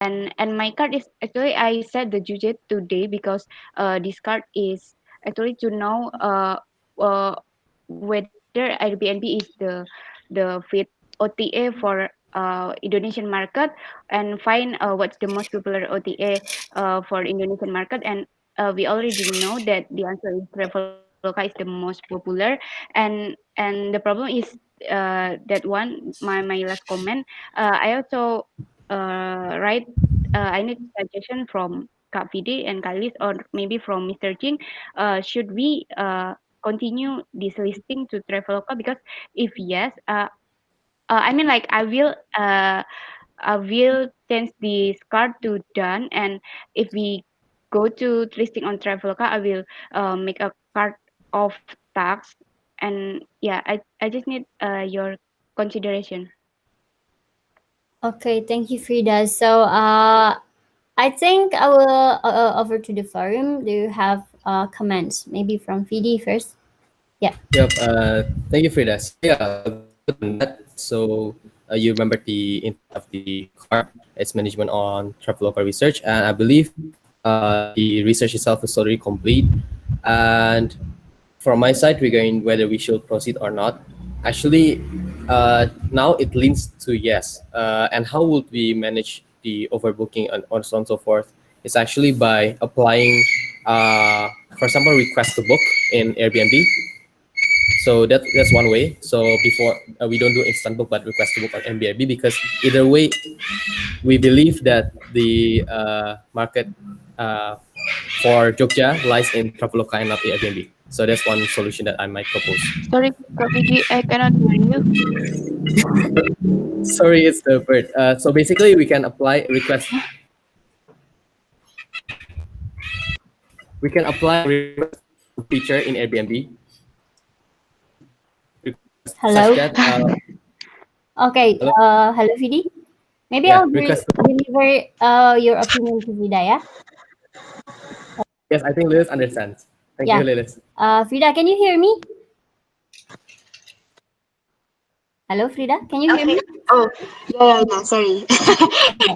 and my card is actually I set the budget today because this card is actually to know whether Airbnb is the fit OTA for Indonesian market, and find what's the most popular OTA for Indonesian market. And we already know that the answer is Traveloka is the most popular. And the problem is that one, my last comment, I also right, I need suggestion from Kak Fidi and Kalis, or maybe from Mr. Jing. Should we continue this listing to Traveloka? Because if yes, I mean, like, I will change this card to done, and if we go to listing on Traveloka, I will make a card of tax. And yeah, I just need your consideration. Okay, thank you, Frida. So, I think I will over to the forum. Do you have comments? Maybe from Fidi first. Yeah. Yep. Thank you, Frida. So yeah, good on that. So you remember the intent of the card. It's management on Traveloka research, and I believe the research itself is already complete. And from my side, regarding whether we should proceed or not, actually, now it leans to yes. And how would we manage the overbooking and so on and so forth? It's actually by applying, for example, request to book in Airbnb. So that's one way. So before we don't do instant book but request to book on Airbnb, because either way we believe that the market uh, for Jogja lies in Traveloka and not the Airbnb. So that's one solution that I might propose. Sorry, Kak Fidi, I cannot hear you. Sorry, it's the bird. So basically, we can apply request. We can apply request feature in Airbnb such Hello. that Okay. hello, Hello, Fidi. Maybe yeah, I'll request. deliver your opinion to Frida. Yeah. Yes, I think Lilis understands. Thank you, Yeah. Lilis. Frida, can you hear me? Hello, Frida. Can you hear Okay. me? Oh, yeah. Sorry.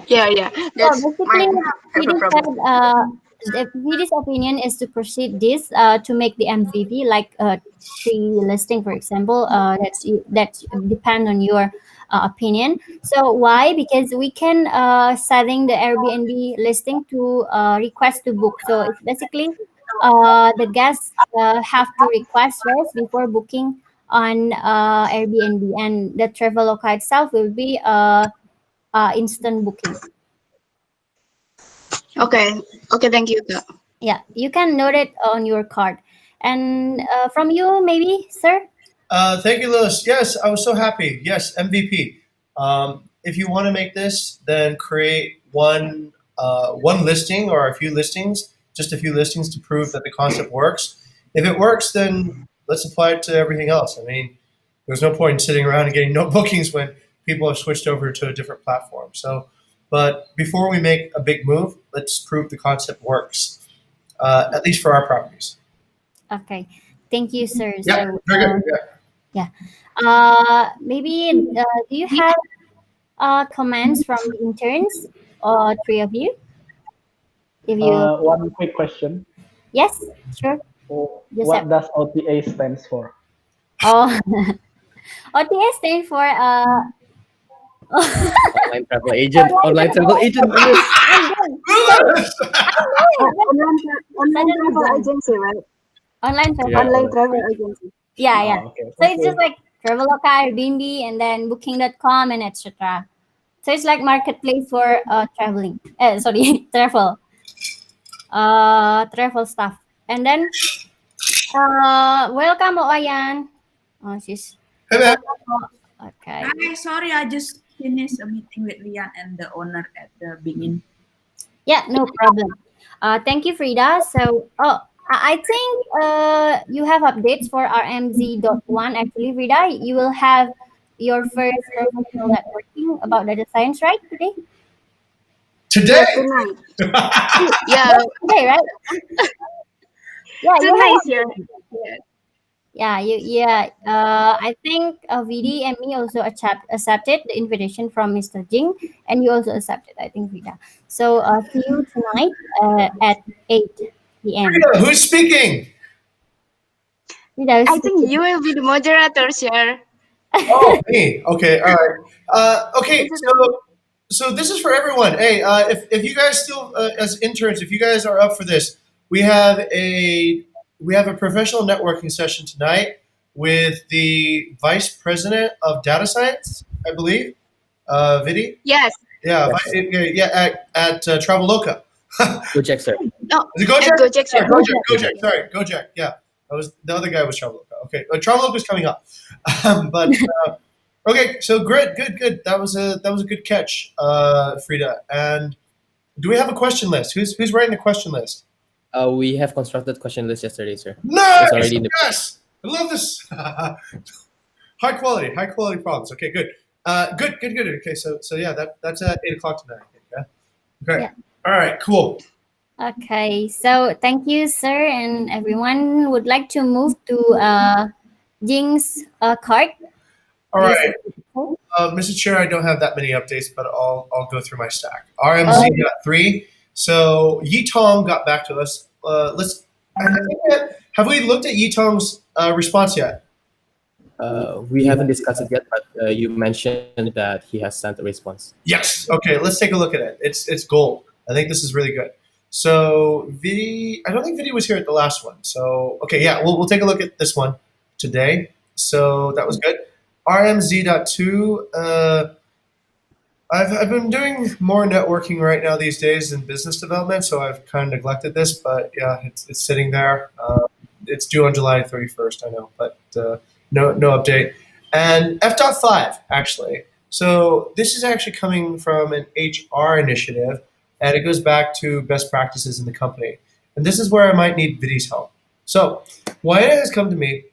Yeah. So That's basically, mine. Have a Vidi problem. said, Vidi's opinion is to proceed this to make the MVV like tree listing, for example. That's depend on your opinion. So why? Because we can setting the Airbnb listing to request to book. So it's basically the guests have to request first before booking on Airbnb, and the Traveloka itself will be instant booking. Okay. Okay. Thank you, Kak. Yeah, you can note it on your card. And from you, maybe, sir? Thank you, Lewis. Yes, I was so happy. Yes, MVP. If you want to make this, then create one listing or a few listings, just a few listings to prove that the concept works. If it works, then let's apply it to everything else. I mean, there's no point in sitting around and getting no bookings when people have switched over to a different platform. So, but before we make a big move, let's prove the concept works, at least for our properties. Okay, thank you, sir. Yeah, So, very good. Yeah. yeah. Maybe, do you have comments from the interns or three of you? If you, One quick question. yes, sure. Joseph. What does OTA stands for? Oh, OTA stand for Online travel agent. Online travel agent, Lilis. I'm done. Online Suddenly travel done. agency, right? Online travel. Yeah. Online travel agency. Yeah. Okay. So Thank it's just you. like Traveloka, Airbnb, and then Booking.com and etc. So it's like marketplace for traveling. Sorry, travel stuff. And then welcome, Oayan. Oh, she's Hey, man. welcome. Okay. Hi, sorry, I just finished a meeting with Lian and the owner at the beginning. Yeah, no problem. Thank you, Frida. So, I think you have updates for RMZ.1. Actually, Frida, you will have your first professional networking about data science, right? Today? Today. Yes, tonight. Yes, Yeah, today, right? Yeah, you tonight have is here. updates. Yeah. Yeah, yeah. I think Vidi and me also accepted the invitation from Mr. Jing, and you also accepted, I think, Vida. So see you tonight at 8 p.m. Frida, who's speaking? Vida is I think speaking. you will be the moderator, sir. Oh, me. Okay, all right. Okay, Is it okay? so this is for everyone. Hey, if you guys still as interns, if you guys are up for this, we have a we have a professional networking session tonight with the vice president of data science, I believe, Vidi. Yes. Yeah, Yes. yeah, at Traveloka. Gojek, sir. No, Is it at Gojek? Gojek, sir. Sorry, Gojek, Gojek. Gojek. Sorry, Gojek. Yeah, that was the other guy was Traveloka. Okay, Traveloka is coming up, but okay. So great, good. That was a good catch, Frida. And do we have a question list? Who's writing the question list? We have constructed question list yesterday, sir. It's Nice. already in the. Yes, I love this. High quality problems. Okay, good. Good. Okay, so yeah, that's at 8 o'clock tonight. I think, yeah. Okay. Yeah. All right. Cool. Okay. So thank you, sir, and everyone. Would like to move to Jing's card. All It is right. available. Mr. Chair, I don't have that many updates, but I'll go through my stack. Oh, RMZ got three. So Yitong got back to us. Let's. I think have we looked at Yitong's response yet? We haven't discussed it yet, but you mentioned that he has sent a response. Yes. Okay. Let's take a look at it. It's gold. I think this is really good. So Vidi, I don't think Vidi was here at the last one. So okay, yeah, we'll take a look at this one today. So that was good. RMZ.2. I've been doing more networking right now these days than business development, so I've kind of neglected this. But yeah, it's sitting there. It's due on July 31st, I know, but no update. And F.5 actually. So this is actually coming from an HR initiative, and it goes back to best practices in the company. And this is where I might need Vidi's help. So Wyatt has come to me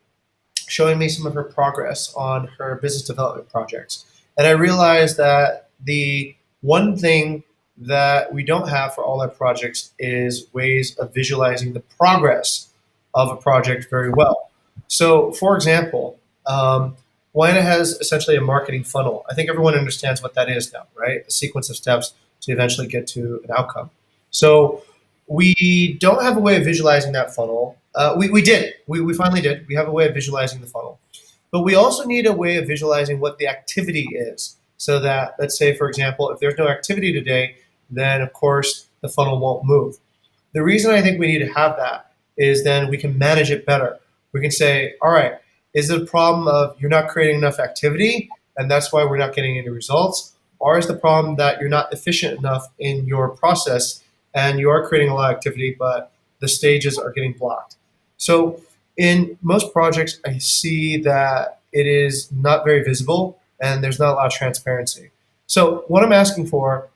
showing me some of her progress on her business development projects. And I realized that the one thing that we don't have for all our projects is ways of visualizing the progress of a project very well. So, for example, Wina has essentially a marketing funnel. I think everyone understands what that is now, right? A sequence of steps to eventually get to an outcome. So, we don't have a way of visualizing that funnel. We did. We finally did. We have a way of visualizing the funnel. But we also need a way of visualizing what the activity is. So that, let's say, for example, if there's no activity today, then of course the funnel won't move. The reason I think we need to have that is then we can manage it better. We can say, all right, is it a problem of you're not creating enough activity and that's why we're not getting any results? Or is the problem that you're not efficient enough in your process and you are creating a lot of activity, but the stages are getting blocked? So in most projects, I see that it is not very visible and there's not a lot of transparency. So what I'm asking for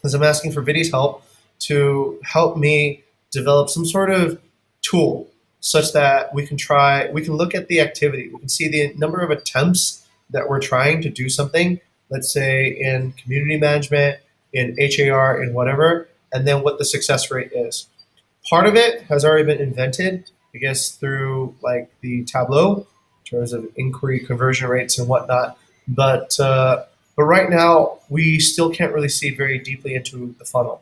is I'm asking for Vidi's help to help me develop some sort of tool such that we can look at the activity. We can see the number of attempts that we're trying to do something, let's say in community management, in HAR, in whatever, and then what the success rate is. Part of it has already been invented, I guess, through like the Tableau in terms of inquiry conversion rates and whatnot. But right now we still can't really see very deeply into the funnel.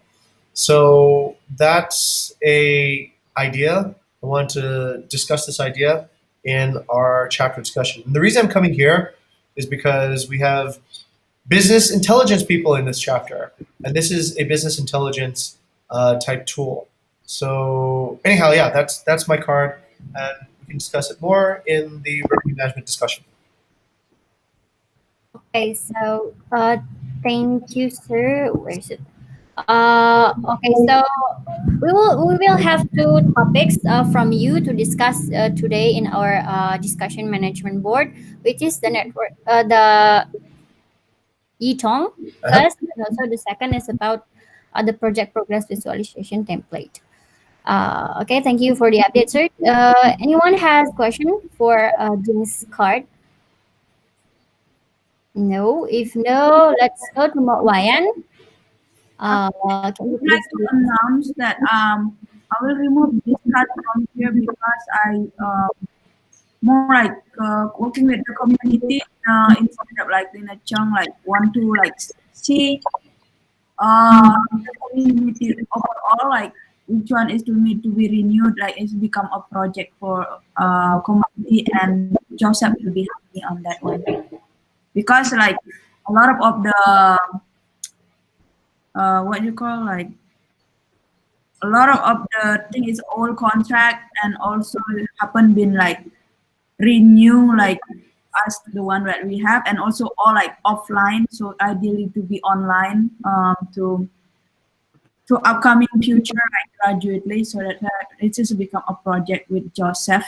So that's a idea. I want to discuss this idea in our chapter discussion. And the reason I'm coming here is because we have business intelligence people in this chapter, and this is a business intelligence type tool. So anyhow, yeah, that's my card, and we can discuss it more in the revenue management discussion. okay. So thank you, sir. Where is it? Okay. So we will have two topics from you to discuss today in our discussion management board, which is the network, the Yitong Uh-huh. first, and also the second is about the project progress visualization template. Okay, thank you for the update, sir. Anyone has question for Jing's card? No. If no, let's go to Wayan. I Can you would please like to announce that I will remove this card from here because I more like working with the community instead of like in a chunk like want to like see the community overall like which one is to need to be renewed like it's become a project for community and Joseph will be happy on that one because like a lot of the what you call like a lot of the thing is all contract and also happen been like renew like as the one that we have and also all like offline so ideally to be online to upcoming future like graduately so that it has become a project with Joseph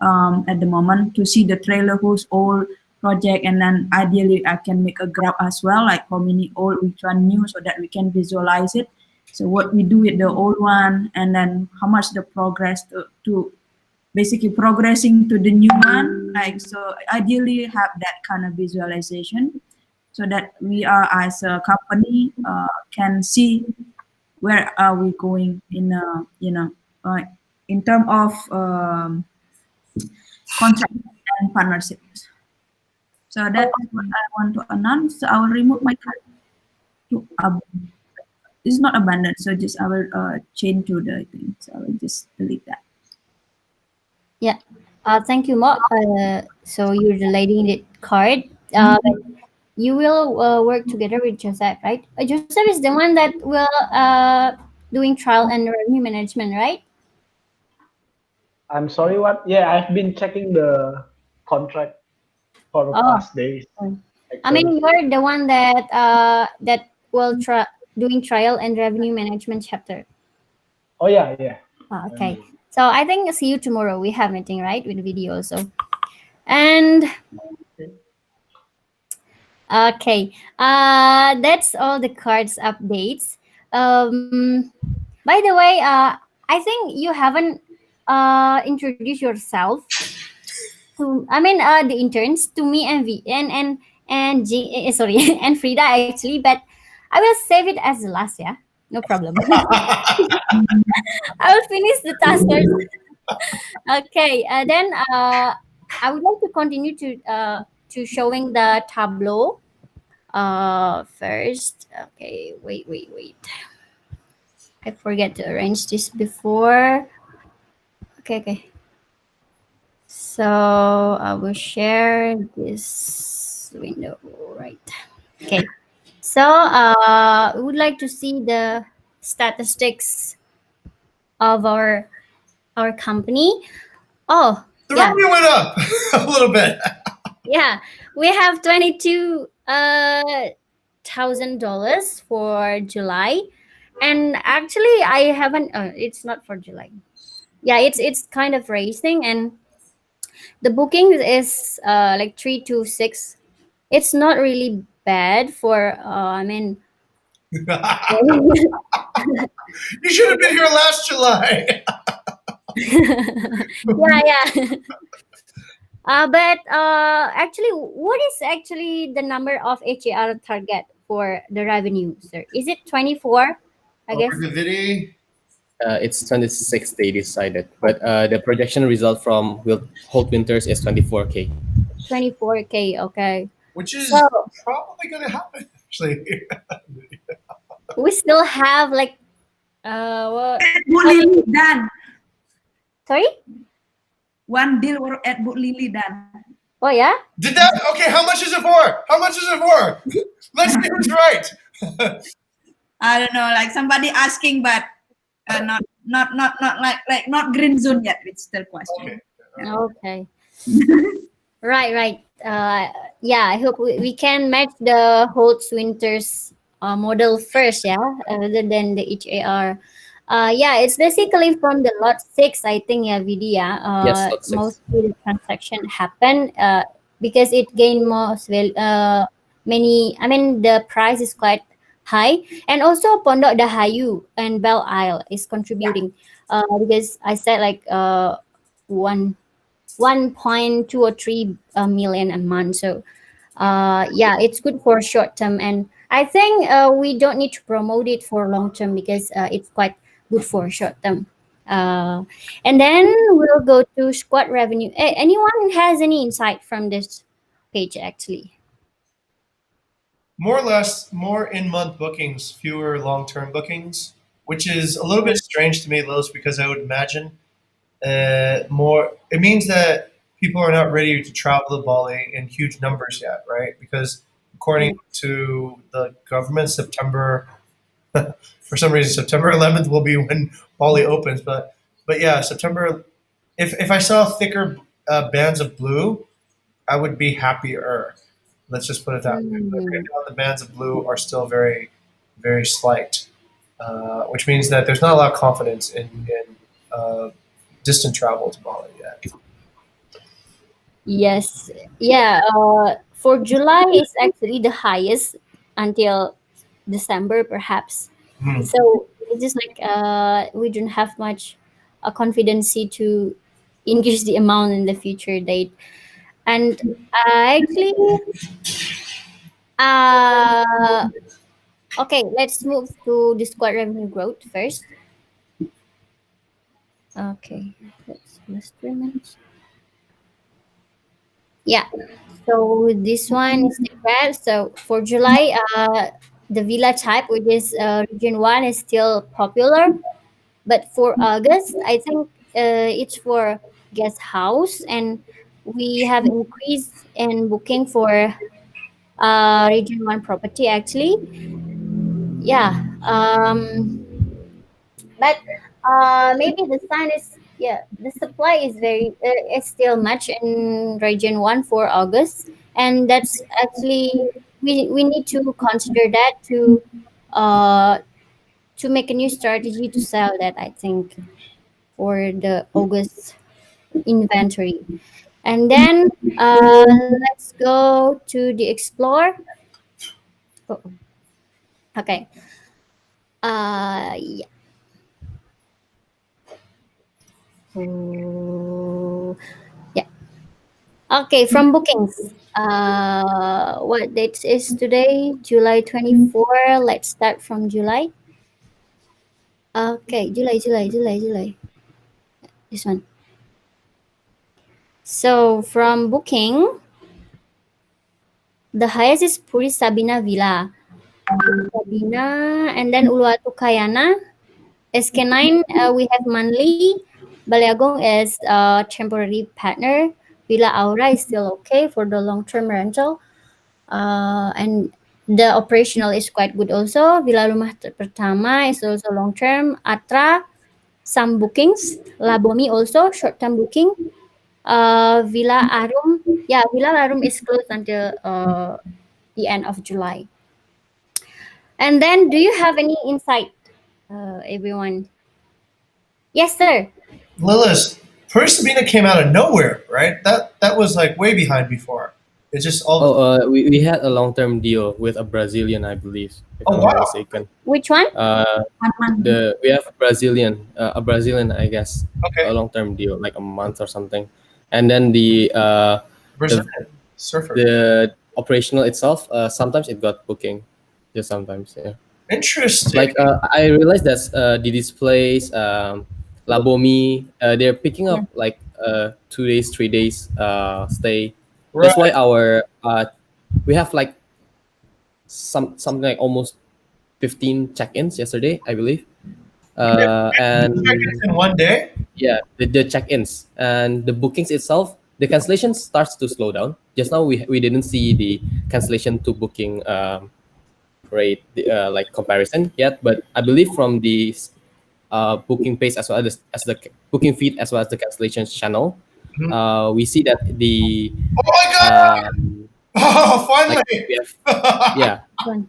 at the moment to see the trailer who's old project and then ideally I can make a graph as well like how many old which one new so that we can visualize it so what we do with the old one and then how much the progress to basically progressing to the new one like so ideally have that kind of visualization so that we are as a company can see where are we going in uh, in terms of contract and partnerships. So that is what I want to announce. So I will remove my card to it's not abandoned. So just I will change to the thing. So I will just delete that. Yeah. Thank you, Mark. So you're deleting the card. But you will work together with Joseph, right? Joseph is the one that will doing trial and revenue management, right? I'm sorry, what? Yeah, I've been checking the contract for the Oh, past days, I mean, actually. you're the one that will try doing trial and revenue management chapter. Oh yeah, yeah. Oh, okay. So I think see you tomorrow. We have meeting right with video also. And okay, that's all the cards updates. By the way, I think you haven't introduced yourself to. I mean, the interns to me and V and sorry and Frida actually, but I will save it as the last. Yeah, no problem. I will finish the task first. Okay, then I would like to continue to showing the tableau. First, okay, wait. I forget to arrange this before. Okay. So I will share this window, right? Okay. So we would like to see the statistics of our company. Oh, The yeah, revenue went up a little bit. yeah. We have 22 $1,000 for July, and actually I haven't. It's not for July. Yeah, it's kind of racing, and the booking is like 3 to 6. It's not really bad for. I mean, You should have been here last July. yeah. But actually, what is actually the number of HAR target for the revenue, sir? Is it 24? I Over guess the video, It's 26 they decided, but the projection result from Holt Winters is 24K. 24K. Okay. which So is probably going to happen, actually. we still have like what? Bu How many? Lily done. Sorry. One deal or at Bu Lily done. Oh yeah. Did that? Okay, how much is it for? How much is it for? Let's see who's right. I don't know, like somebody asking, but not like not green zone yet. It's still question. Okay. Okay. Right. Yeah, I hope we can match the Holtz Winters model first, yeah, rather than the HAR. Yeah, it's basically from the lot 6, I think, yeah, Vidya. Yes, lot 6. Mostly the transaction happen because it gained many, I mean, the price is quite high. And also Pondok Dahayu and Belle Isle is contributing because I said like one 1.2 or 3 million a month. So, yeah, it's good for short term, and I think we don't need to promote it for long term because it's quite good for short term. Uh, and then we'll go to squad revenue. Anyone has any insight from this page actually? More or less, more in-month bookings, fewer long-term bookings, which is a little bit strange to me, Lils, because I would imagine more. It means that people are not ready to travel to Bali in huge numbers yet, right? Because according to the government, September, for some reason, September 11th will be when Bali opens. But yeah, September. If I saw thicker bands of blue, I would be happier. Let's just put it that way. But right Mm. now, the bands of blue are still very, very slight, which means that there's not a lot of confidence in distant travel to Bali yet. Yes, yeah. For July is actually the highest until December, perhaps. Hmm. So it's just like we don't have much confidence to increase the amount in the future date. And actually, uh, okay, let's move to the squad revenue growth first. Okay, that's last 3 months. Yeah. So this one is the graph. So for July, the villa type, which is region one, is still popular. But for August, I think it's for guest house, and we have increase in booking for region one property actually. Yeah. But maybe the sign is, yeah, the supply is very is still much in region one for August, and that's actually we need to consider that uh to make a new strategy to sell that, I think, for the August inventory. And then let's go to the explore. Oh, okay. Yeah. Oh, yeah. Okay, from bookings. What date is today? July 24. Let's start from July. Okay, July. This one. So from booking, the highest is Puri Sabina Villa. Sabina, and then Uluwatu Kayana. SK9, we have monthly. Baleagong is temporary partner. Villa Aura is still okay for the long-term rental. And the operational is quite good also. Villa Rumah Pertama is also long term. Atra, some bookings. Labomi also short term booking. Villa Arum, yeah, Villa Arum is closed until the end of July. And then, do you have any insight, everyone? Yes, sir. Lilith, First Sabina came out of nowhere, right? That was like way behind before. It's just all. Oh, we had a long term deal with a Brazilian, I believe, if Oh I'm not wow. mistaken. Which one? Uh, One month. we have a Brazilian, I guess, a Okay. long term deal, like a month or something, and then the Brazilian surfer. the operational itself, sometimes it got booking, just sometimes, yeah. Interesting. Like I realized that the displays, Labomi, they're picking Yeah. up like 2 days, 3 days stay. Right. That's why our we have like something like almost 15 check-ins yesterday, I believe. You have 50 seconds And in one day. yeah, the check-ins and the bookings itself, the cancellation starts to slow down. Just now we didn't see the cancellation to booking rate like comparison yet, but I believe from the booking pace as well as the booking feed as well as the cancellation channel, Mhm. we see that the Oh my god! um, Oh, like finally! we have, Oh yeah, One.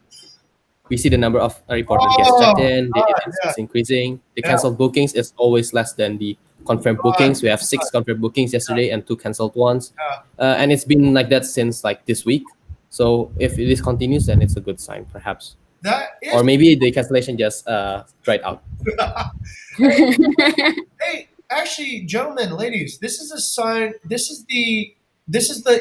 we see the number of reported guests checked god! in, Yeah, it's increasing. The yeah. canceled bookings is always less than the confirmed God, bookings. We have six confirmed bookings yeah, yesterday and two canceled ones, yeah. and it's been like that since like this week. So if this continues, then it's a good sign, perhaps, That or is. maybe the cancellation just dried out. Hey, hey, actually, gentlemen, ladies, this is a sign. This is the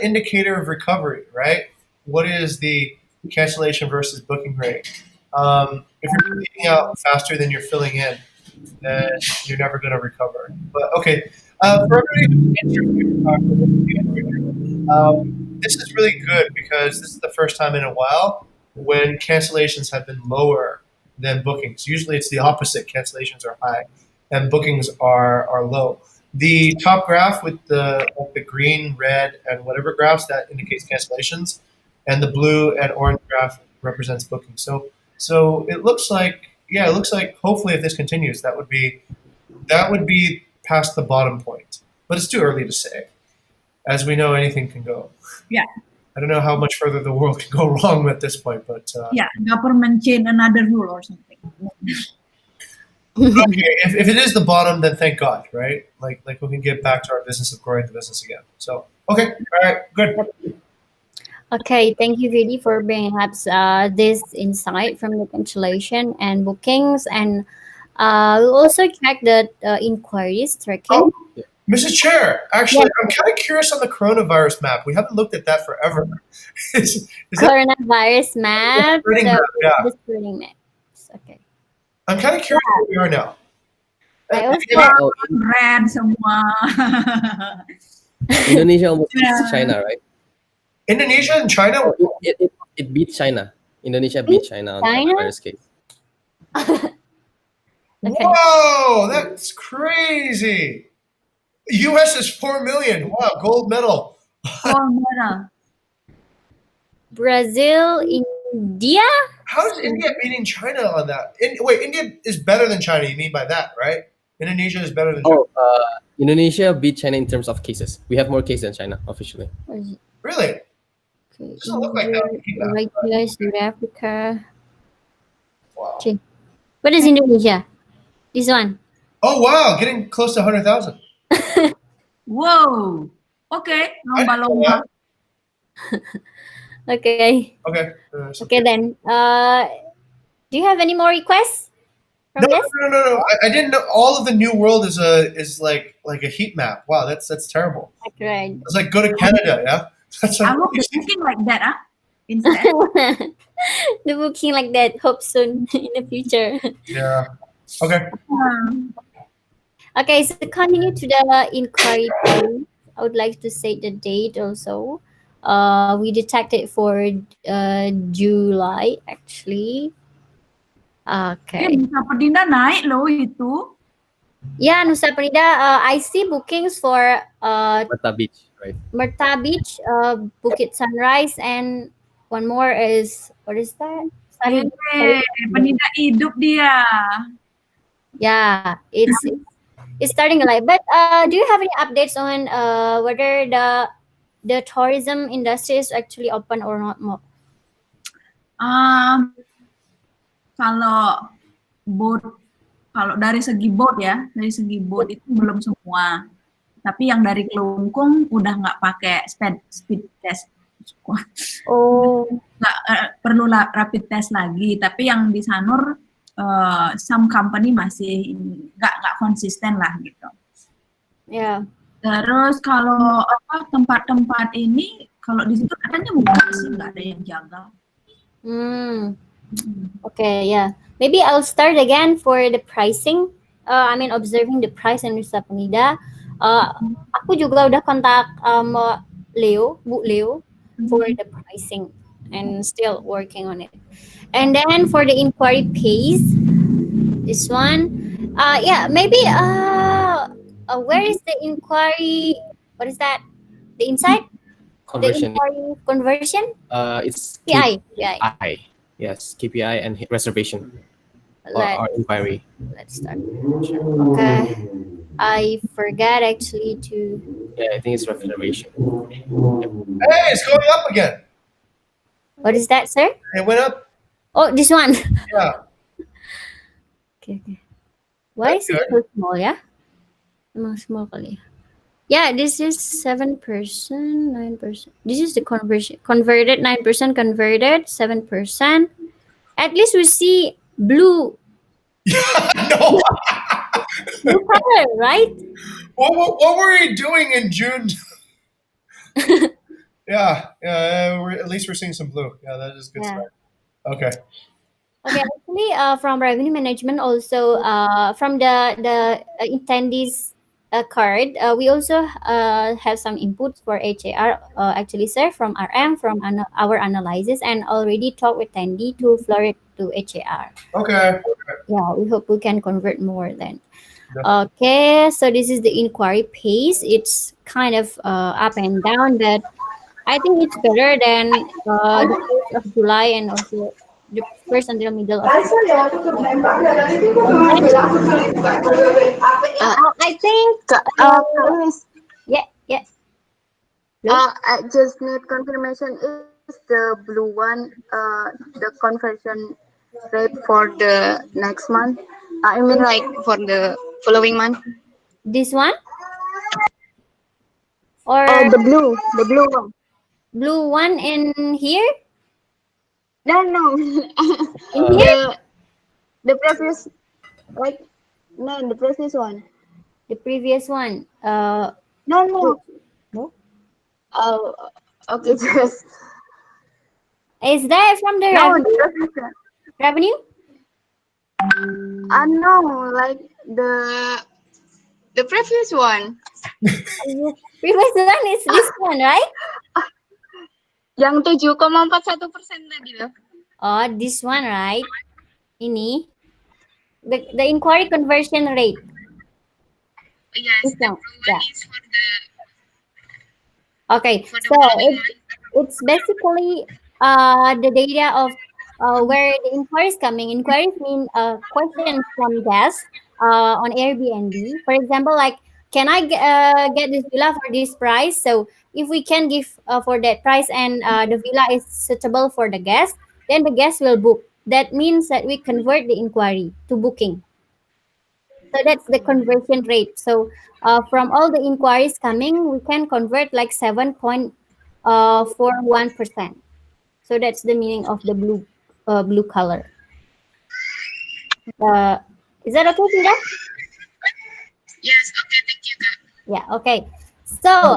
indicator of recovery, right? What is the cancellation versus booking rate? If you're booking out faster than you're filling in, then you're never going to recover. But okay, for everybody who's this is really good because this is the first time in a while when cancellations have been lower than bookings. Usually it's the opposite. Cancellations are high and bookings are low. The top graph with the green, red, and whatever graphs that indicates cancellations, and the blue and orange graph represents bookings. So it looks like it looks like hopefully if this continues that would be past the bottom point. But it's too early to say. As we know, anything can go. Yeah. I don't know how much further the world can go wrong at this point, but Yeah, government change another rule or something. okay, if it is the bottom, then thank God, right? Like we can get back to our business of growing the business again. So okay, all right, good. Okay, thank you, Vidi, for bringing up this insight from the cancellation and bookings. And we'll also check the inquiries tracking. Oh, Mrs. Chair, Yeah, actually, I'm kind of curious on the coronavirus map. We haven't looked at that forever. Is that coronavirus map. spreading So, map? Yeah, the spreading maps. Okay. I'm kind of curious where we are now. I If you also, have- Oh, Red semua. Indonesia almost beats Yeah. China, right? Indonesia and China. Oh, it beat China. Indonesia beat China on China? coronavirus case. okay. Whoa, that's crazy. U.S. is 4 million. Wow, gold medal. Oh, merah. Brazil, India. How is India beating China on that? Wait, India is better than China. You mean by that, right? Indonesia is better than China. Oh, Indonesia beat China in terms of cases. We have more cases than China officially. What is it? Really? Okay. Doesn't look like that on the heat map. Regular South Africa. Wow. Okay. What is Indonesia? This one. Oh wow, getting close to 100,000. Wow. Okay, lomba-lomba. Okay. Okay. Okay then. Do you have any more requests from No, this? no. I didn't know all of the new world is like a heat map. Wow, that's terrible. Right. It's like go to Canada, yeah. That's I like hope the thinking like that, instead. The booking like that. Hope soon in the future. yeah. Okay. Okay, so continue to the inquiry page. I would like to say the date also. We detected for July actually. Okay. Nusa Penida naik loh itu. Yeah, Nusa Penida. I see bookings for Mata Beach, right? Merta Beach, Bukit Sunrise, and one more is what is that? Penida hidup dia. Yeah, it's starting alive. But do you have any updates on whether the tourism industry is actually open or not? Kalau boat, kalau dari segi boat itu belum semua. Tapi yang dari Kelungkung udah nggak pakai speed test. Oh, Nggak perlu rapid test lagi. Tapi yang di Sanur, some company masih nggak konsisten lah gitu. yeah. Terus kalau tempat-tempat ini, kalau di situ katanya masih nggak ada yang jaga. Okay, yeah. Maybe I'll start again for the pricing. I mean, observing the price in Nusa Penida. Aku juga udah kontak Bu Leo, for the pricing and still working on it. And then for the inquiry pace, this one, yeah, maybe where is the inquiry? What is that? The inside? Conversion. The inquiry conversion? It's KPI. KPI. Yes, KPI and reservation Let, or inquiry. let's start. Okay. I forgot actually to. Yeah, I think it's reservation. Hey, it's going up again. What is that, sir? It went up. Oh, this one. Yeah. Okay. Why is That's it so small? Yeah. Emang small kali. Yeah, this is 7%, 9%. This is the conversion. Converted 9%, converted 7%. At least we see blue No. color, right? What were we doing in June? yeah. At least we're seeing some blue. Yeah, that is good Yeah. start. Okay. Okay, actually, from revenue management, also from the attendees card, we also have some inputs for HAR. Actually, sir, from RM, from our analysis, and already talked with attendee to floor it to HAR. Okay. Yeah, we hope we can convert more then. Definitely. Okay, so this is the inquiry pace. It's kind of up and down, but I think it's better than the first of July and also the first until middle of July. And then, I think, Luis, yeah, yeah, Luz, I just need confirmation. Is the blue one the conversion rate for the next month? I mean, like for the following month. this one or The blue one. blue one in here, No, no, in Uh, here, the the previous like no the previous one. the previous one. No, no. No, Oh, okay, just is that from the no the previous one. revenue? No, like the previous one. Previous one is this one, right? Yang 7,41% tadi loh. Oh, this one, right? Ini the inquiry conversion rate. Yes, This the one, blue one yeah. is Okay, for the so following it's basically the data of where the inquiries coming. Inquiries mean questions from guests on Airbnb. For example, like, can I get this villa for this price? So if we can give for that price and the villa is suitable for the guest, then the guest will book. That means that we convert the inquiry to booking. So that's the conversion rate. So from all the inquiries coming, we can convert like 7.41%. So that's the meaning of the blue color. Uh, is that okay, Frida? Yes, okay, thank you, Kak. Yeah, okay. So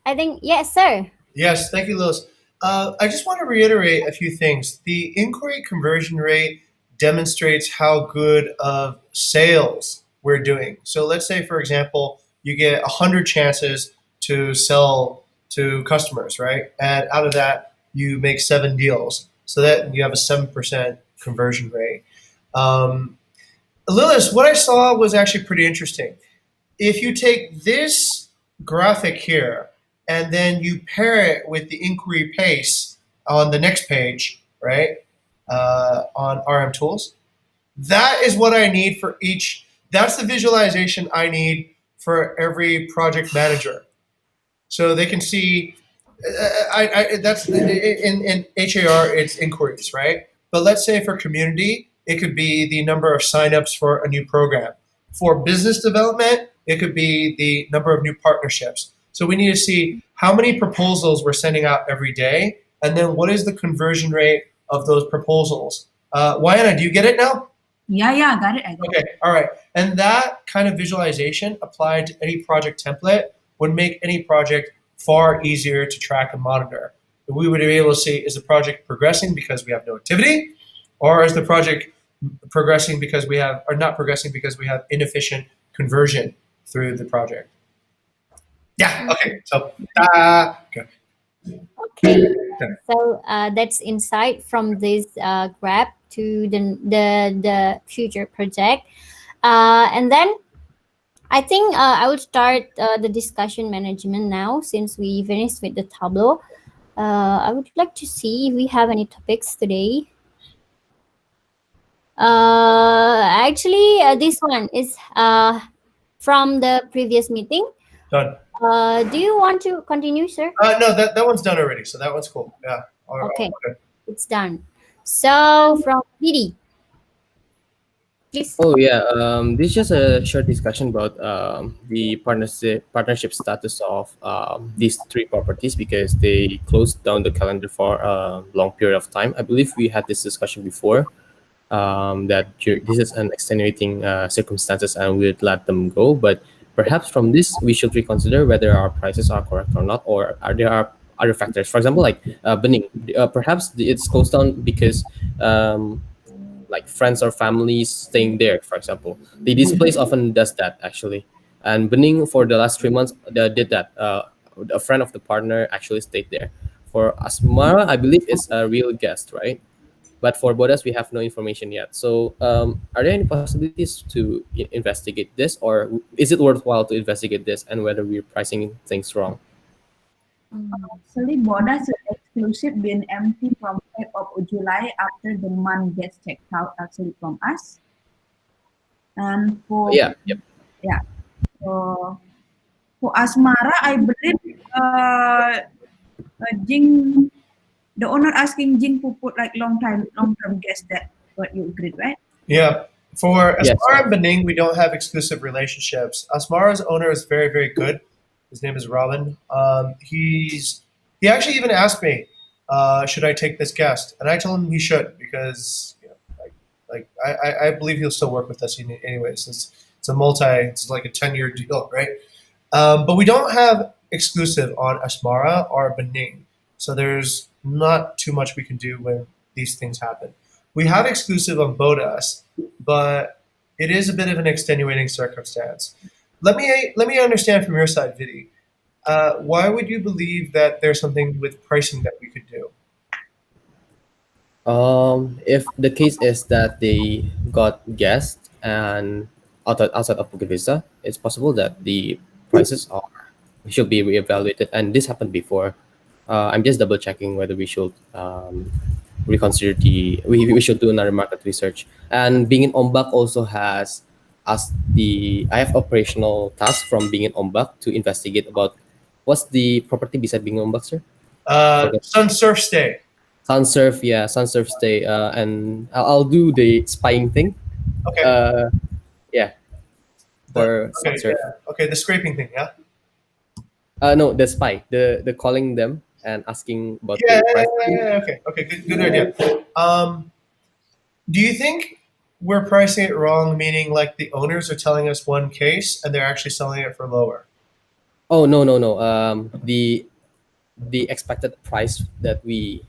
I think yes, sir. Yes, thank you, Lewis. I just want to reiterate a few things. The inquiry conversion rate demonstrates how good of sales we're doing. So let's say, for example, you get 100 chances to sell to customers, right? And out of that, you make 7 deals. So that you have a 7% conversion rate. Um, Lilith, what I saw was actually pretty interesting. If you take this graphic here and then you pair it with the inquiry pace on the next page, right, on RM tools, that is what I need for each. That's the visualization I need for every project manager, so they can see. That's in HAR, it's inquiries, right? But let's say for community, it could be the number of signups for a new program. For business development, it could be the number of new partnerships. So we need to see how many proposals we're sending out every day, and then what is the conversion rate of those proposals. Wayana, do you get it now? Yeah, got it. I got it. Okay, all right. And that kind of visualization applied to any project template would make any project far easier to track and monitor. We would be able to see, is the project progressing because we have no activity, or is the project progressing because we have, or not progressing because we have inefficient conversion through the project. Yeah. Okay. So, okay. Okay. So that's insight from this graph to the future project, and then I think I will start the discussion management now since we finished with the Tableau. I would like to see if we have any topics today. Actually, this one is from the previous meeting. Done. Do you want to continue, sir? No, that one's done already. So that one's cool. Yeah. Okay, Okay. it's done. So from PD, please. Oh yeah, this is just a short discussion about the partnership status of these three properties because they closed down the calendar for a long period of time. I believe we had this discussion before, that this is an extenuating circumstances and we'd let them go. But perhaps from this, we should reconsider whether our prices are correct or not, or are there are other factors. For example, like Bening, perhaps it's closed down because like friends or families staying there, for example. This place often does that actually. And Bening for the last 3 months did that. A friend of the partner actually stayed there. For Asmara, I believe it's a real guest, right? But for Bodas, we have no information yet. So, are there any possibilities to investigate this, or is it worthwhile to investigate this and whether we're pricing things wrong? Actually, Bodas is exclusive been empty from 8th of July after the month gets checked out actually from us. And Yeah, yep. yeah, for, for Asmara, I believe Jing, the owner asking Jing to put like long term guest that what you agreed, right? Yeah. For Yes, Asmara and yes. Bening, we don't have exclusive relationships. Asmara's owner is very, very good. His name is Robin. He actually even asked me, should I take this guest? And I told him he should because I believe he'll still work with us anyways. It's like a 10-year deal, right? But we don't have exclusive on Asmara or Bening, so there's not too much we can do when these things happen. We have exclusive on Bodas, but it is a bit of an extenuating circumstance. Let me understand from your side, Vidi. Why would you believe that there's something with pricing that we could do? If the case is that they got guests and outside of Bukit Vista, it's possible that the prices are should be reevaluated. And this happened before. I'm just double checking whether we should reconsider we should do another market research. And being in Ombak also has us the I have operational task from being in Ombak to investigate about what's the property beside being in Ombak, sir? I forgot. Sun Surf Stay. Sunsurf, yeah, Sunsurf stay, and I'll do the spying thing. Okay. Uh, yeah, The for okay, Sunsurf. yeah. Okay, the scraping thing, yeah. No, the spy, the calling them and asking about Yeah, the yeah, price. yeah, yeah, yeah, okay, okay, good idea. Um, do you think we're pricing it wrong? Meaning, like the owners are telling us one case and they're actually selling it for lower. Oh no, no, no. The expected price that we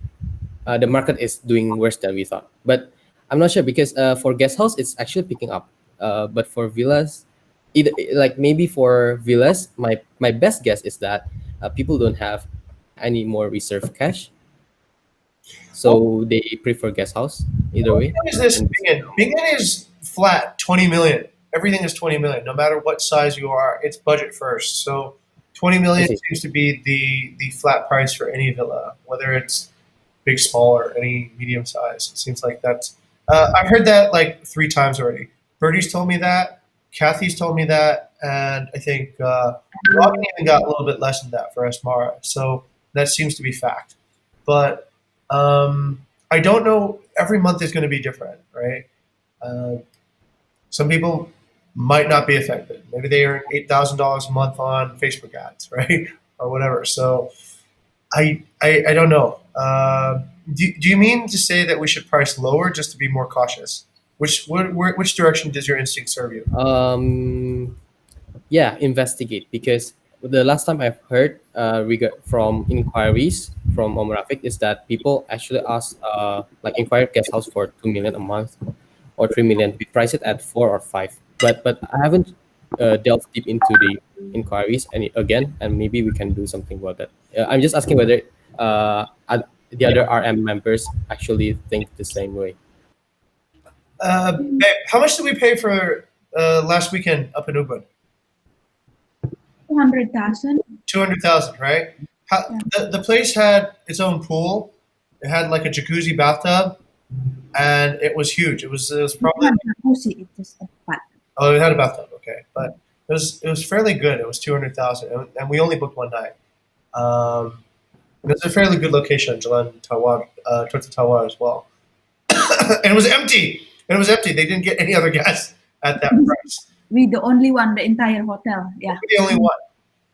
the market is doing worse than we thought. But I'm not sure because for guest house it's actually picking up. But for villas, either like maybe for villas, my best guess is that people don't have any more reserve cash, Well, so they prefer guest house either way. what is this And Bingen? Bingen is flat, 20 million. Everything is 20 million, no matter what size you are. It's budget first. So 20 I million see. seems to be the flat price for any villa, whether it's big, small, or any medium size. It seems like that's. I've heard that like 3 times already. Bertie's told me that. Kathy's told me that, and I think Robin even got a little bit less than that for Asmara. So that seems to be fact. But I don't know. Every month is going to be different, right? Uh, some people might not be affected. Maybe they earn $8,000 a month on Facebook ads, right, or whatever. So I don't know. Do you mean to say that we should price lower just to be more cautious? Which direction does your instinct serve you? um, yeah, investigate because the last time I've heard from inquiries from Rafik is that people actually ask like inquire guest house for 2 million a month or 3 million. We price it at 4 or 5, but I haven't delved deep into the inquiries again, and maybe we can do something about that. I'm just asking whether the other RM members actually think the same way. Babe, how much did we pay for last weekend up in Ubud? 200,000. 200,000, right? Yeah. The place had its own pool. It had like a jacuzzi bathtub, and it was huge. It was probably Jacuzzi, it is a flat. oh, it had a bathtub. Okay, but it was fairly good. It was 200,000, and we only booked one night. Um, it was a fairly good location, Jalan Tawar, towards the Tawar as well, and it was empty. And it was empty. They didn't get any other guests at that price. We the only one, the entire hotel. Yeah. We're the only one.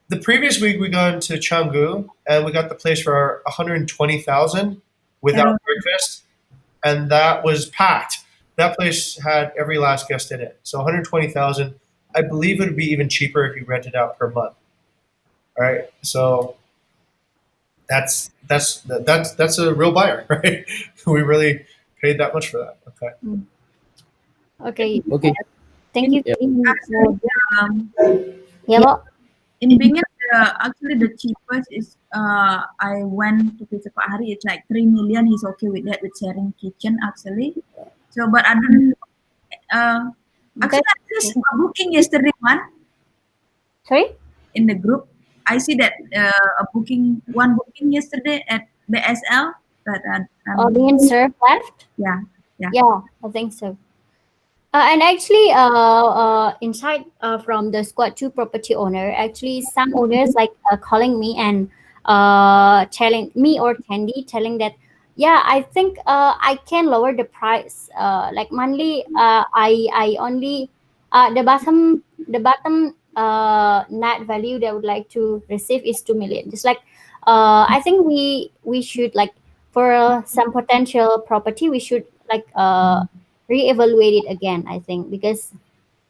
The previous week we gone to Canggu and we got the place for 120,000 without Around breakfast, and that was packed. That place had every last guest in it. So 120,000. I believe it would be even cheaper if you rented out per month. All right. So that's a real buyer, right? We really paid that much for that. Okay. Okay. Okay. Thank In you Yeah. very much for actually, yeah, Bo. in Bingan, actually the cheapest is I went to Pizza Pak Hari. It's like 3 million. He's okay with that with sharing kitchen actually. So, but I don't. Uh, Okay. actually, I just booking yesterday one Sorry? in the group. I see that a booking yesterday at BSL. That Being served left? yeah, yeah, Yeah, I think so. And actually, inside from the squad two property owner, actually some owners like calling me and telling me or Candy telling that, yeah, I think I can lower the price. Like monthly, I only the bottom net value they would like to receive is 2 million. Just like I think we should like for some potential property we should like reevaluate it again, I think, because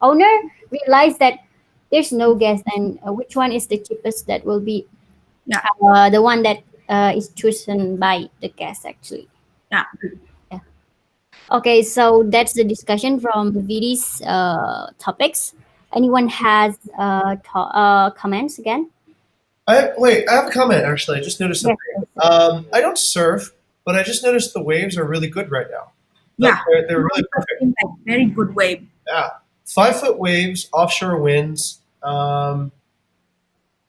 owner realized that there's no guest and which one is the cheapest that will be yeah, the one that is chosen by the guest actually. yeah. Yeah. Okay, so that's the discussion from VD's topics. Anyone has comments again? I have a comment actually. I just noticed Yes, something. yes, yes. I don't surf, but I just noticed the waves are really good right now. Like Yeah, they're really perfect. like very good way. Yeah, 5 foot waves, offshore winds.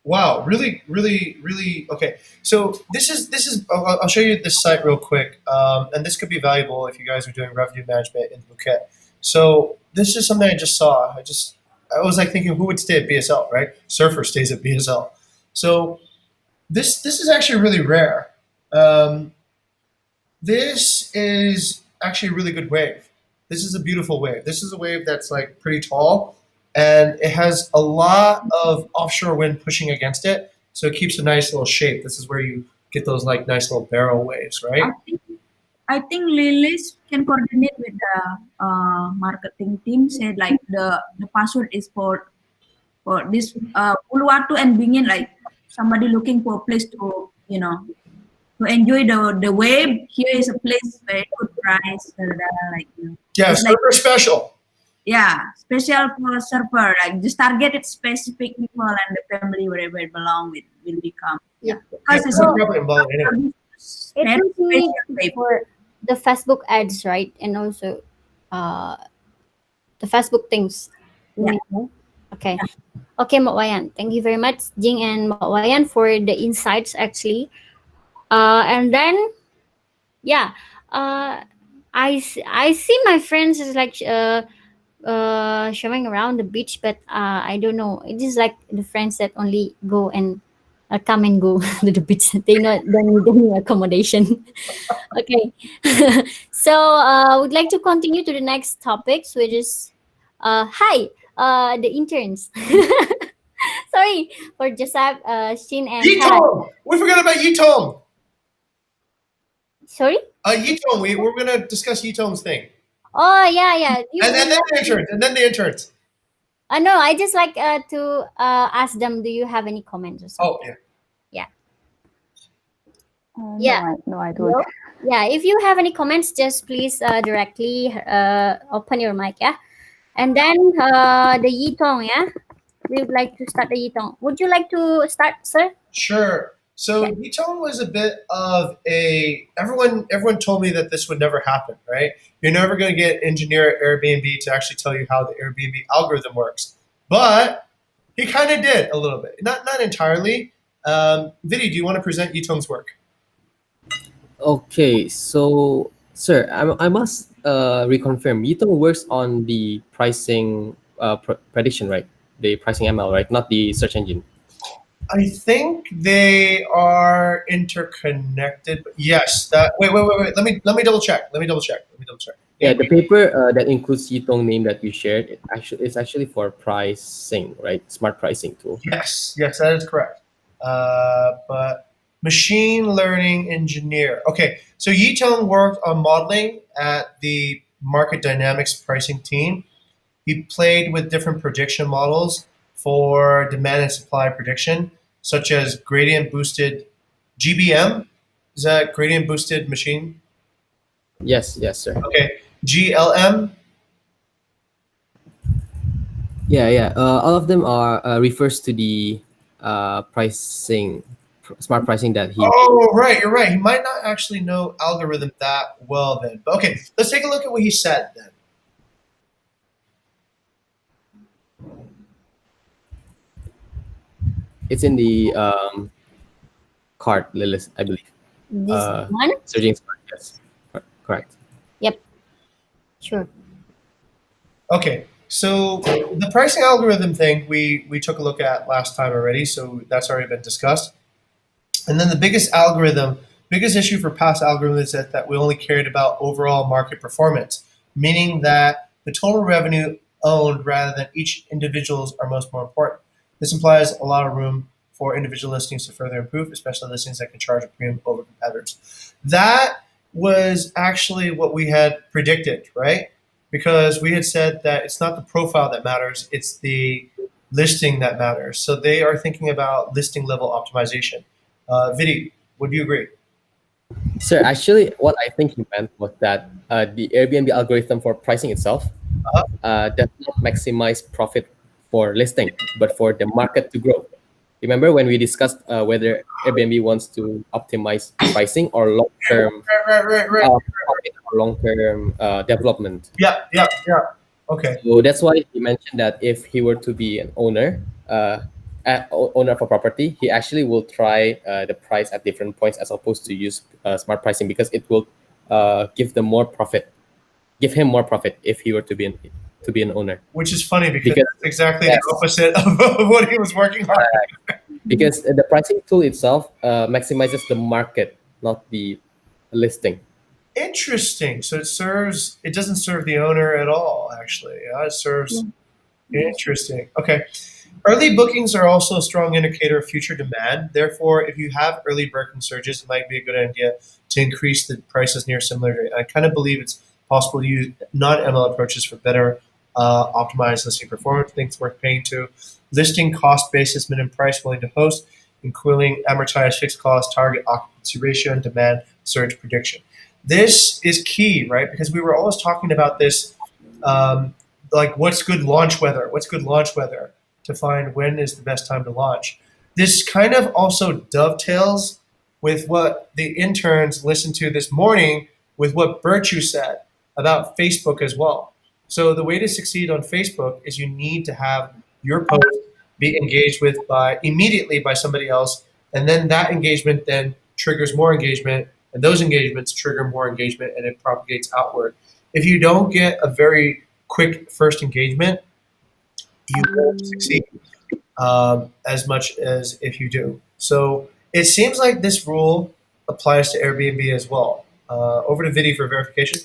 Wow, really, really, really. Okay, so this is. I'll show you this site real quick, and this could be valuable if you guys are doing revenue management in Phuket. So this is something I just saw. I was like thinking, who would stay at BSL, right? Surfer stays at BSL. So this is actually really rare. Um, this is actually a really good wave. This is a beautiful wave. This is a wave that's like pretty tall, and it has a lot of offshore wind pushing against it, so it keeps a nice little shape. This is where you get those like nice little barrel waves, I right? think I think Lilis can coordinate with the marketing team. Said like the password is for this Uluwatu and Bingin, like somebody looking for a place to to enjoy the wave. Here is a place very good price. Like Yeah, it's like super special. yeah, special for surfer. Like just targeted specific people and the family wherever it belong with will become. Yeah. Yeah, Yeah, because it's no So problem involved anyway. it very will be special wave. for the Facebook ads, right? And also uh the Facebook things. You Yeah, mean, no? Okay. Okay, Mak Wayan. Thank you very much, Jing and Mak Wayan, for the insights actually. And then yeah, uh, I see my friends is like showing around the beach, but I don't know. It is like the friends that only go and come and go to the beach. They not don't need any accommodation. Okay, so would like to continue to the next topics, which is hi, the interns. Sorry for Joseph, Shin, and Farah. Yitong! We forgot about Yitong. Sorry. Yitong, we're gonna discuss Yitong's thing, Oh yeah, yeah. You and would then like the to? interns, and then the interns. No, I just like to ask them. Do you have any comments or Oh something? yeah. Yeah, No, yeah. I don't. No? Yeah. If you have any comments, just please directly open your mic. Yeah, and then the Yitong. Yeah, we would like to start the Yitong. Would you like to start, sir? Sure. So Yeah. Yitong was a bit of a everyone told me that this would never happen, right? You're never going to get engineer at Airbnb to actually tell you how the Airbnb algorithm works. But he kind of did a little bit. Not entirely. Vidi, do you want to present Yitong's work? Okay, so sir, I must reconfirm. Yitong works on the pricing prediction, right? The pricing ML, right? Not the search engine. I think they are interconnected. But yes, that wait. Let me double check. Let me double check. Yeah, Yeah. the paper that includes Yitong name that you shared, it's actually for pricing, right? Smart pricing tool. Yes, that is correct. But machine learning engineer. Okay, so Yitong worked on modeling at the market dynamics pricing team. He played with different prediction models for demand and supply prediction, such as gradient boosted GBM, is that gradient boosted machine? Yes, yes, sir. Okay. GLM. Yeah, yeah. All of them are refers to the pricing, smart pricing that he made. Oh, right. You're right. He might not actually know algorithm that well then. But okay, let's take a look at what he said then. It's in the cart list, I believe. This one. Searching smart. Yes, correct. Yep. Sure. Okay, so the pricing algorithm thing we took a look at last time already, so that's already been discussed. And then the biggest issue for past algorithms is that we only cared about overall market performance, meaning that the total revenue owned rather than each individual's are most more important. This implies a lot of room for individual listings to further improve, especially listings that can charge a premium over competitors. That was actually what we had predicted, right? Because we had said that it's not the profile that matters, it's the listing that matters. So they are thinking about listing level optimization. Vidi, would you agree? Sir, actually, what I think he meant was that the Airbnb algorithm for pricing itself Uh, does not maximize profit for listing, but for the market to grow. Remember when we discussed whether Airbnb wants to optimize pricing or long-term right. profit or long-term development? Yeah, yeah, yeah. Okay. So that's why he mentioned that if he were to be an owner of a property, he actually will try the price at different points as opposed to use smart pricing because it will give him more profit if he were to be an owner. Which is funny because Because that's exactly the yes, opposite of what he was working on. because the pricing tool itself maximizes the market, not the listing. Interesting. So it doesn't serve the owner at all, actually. Yeah, it serves, interesting. Okay. Early bookings are also a strong indicator of future demand. Therefore, if you have early booking surges, it might be a good idea to increase the prices near similar rate. I kind of believe it's possible to use non-ML approaches for better optimized listing performance. Things worth paying to. Listing cost basis, minimum price, willing to host, including amortized fixed cost, target occupancy ratio, and demand surge prediction. This is key, right? Because we were always talking about this, like what's good launch weather? What's good launch weather? To find when is the best time to launch. This kind of also dovetails with what the interns listened to this morning with what Virtue said about Facebook as well. So the way to succeed on Facebook is you need to have your post be engaged with by immediately by somebody else, and then that engagement then triggers more engagement, and those engagements trigger more engagement, and it propagates outward. If you don't get a very quick first engagement, you won't succeed as much as if you do. So it seems like this rule applies to Airbnb as well. Over to Vidi for verification.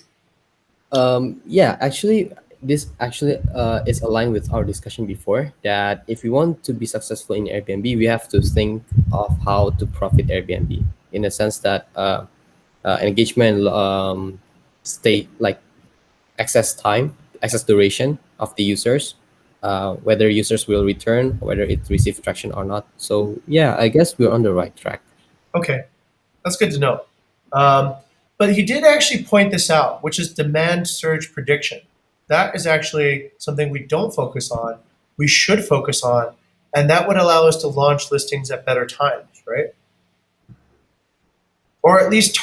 Yeah, actually, this actually is aligned with our discussion before that if we want to be successful in Airbnb, we have to think of how to profit Airbnb in the sense that engagement, stay like access time, access duration of the users, whether users will return, whether it receives traction or not. So yeah, I guess we're on the right track. Okay, that's good to know. Um, but he did actually point this out, which is demand surge prediction. That is actually something we don't focus on. We should focus on, and that would allow us to launch listings at better times, right? Or at least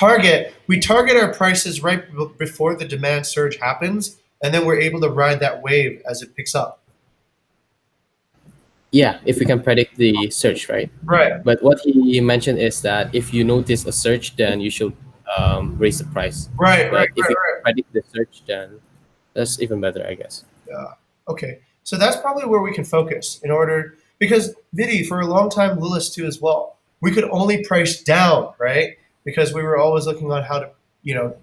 we target our prices right before the demand surge happens, and then we're able to ride that wave as it picks up. Yeah, if we can predict the search, right? Right, But what he mentioned is that if you notice a search, then you should raise the price. right, right, But if you right. predict the search, then that's even better, I guess. Yeah. Okay. So that's probably where we can focus in order because Vidi for a long time, Lilith too as well. We could only price down, right? Because we were always looking on how to,